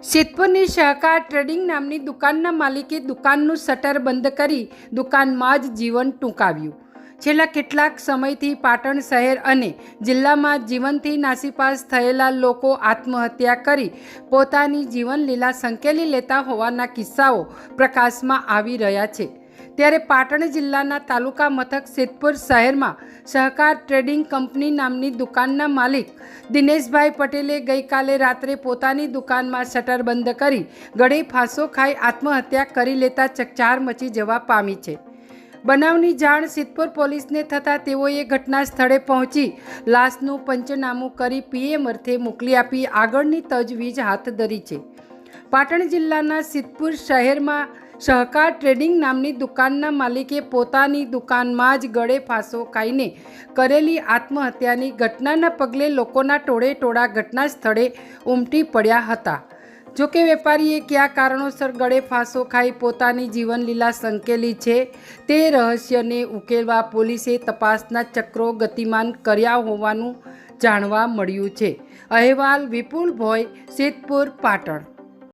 સિદ્ધપુરની સહકાર ટ્રેડિંગ નામની દુકાનના માલિકે દુકાનનું શટર બંધ કરી દુકાનમાં જ જીવન ટૂંકાવ્યું। છેલ્લા કેટલાક સમયથી પાટણ શહેર અને જિલ્લામાં જીવનથી નાસીપાસ થયેલા લોકો આત્મહત્યા કરી પોતાની જીવનલીલા સંકેલી લેતા હોવાના કિસ્સાઓ પ્રકાશમાં આવી રહ્યા છે। ત્યારે પાટણ જિલ્લાના તાલુકા મથક સિદ્ધપુર શહેરમાં સહકાર ટ્રેડિંગ કંપની નામની દુકાનના માલિક દિનેશભાઈ પટેલે ગઈકાલે રાત્રે પોતાની દુકાનમાં શટર બંધ કરી ગળે ફાંસો ખાઈ આત્મહત્યા કરી લેતા ચકચાર મચી જવા પામી છે। બનાવની જાણ સિદ્ધપુર પોલીસને થતાં તેઓએ ઘટના સ્થળે પહોંચી લાશનું પંચનામું કરી પીએમ અર્થે મોકલી આપી આગળની તજવીજ હાથ ધરી છે। પાટણ જિલ્લાના સિદ્ધપુર શહેરમાં સહકાર ટ્રેડિંગ નામની દુકાનના માલિકે પોતાની દુકાનમાં જ ગળે ફાંસો ખાઈને કરેલી આત્મહત્યાની ઘટનાના પગલે લોકોના ટોળે ઘટના સ્થળે ઉમટી પડ્યા હતા। જોકે વેપારીએ કયા કારણોસર ગળે ફાંસો ખાઈ પોતાની જીવનલીલા સંકેલી છે તે રહસ્યને ઉકેલવા પોલીસે તપાસના ચક્રો ગતિમાન કર્યા હોવાનું જાણવા મળ્યું છે। અહેવાલ વિપુલ ભોય, સિદ્ધપુર, પાટણ।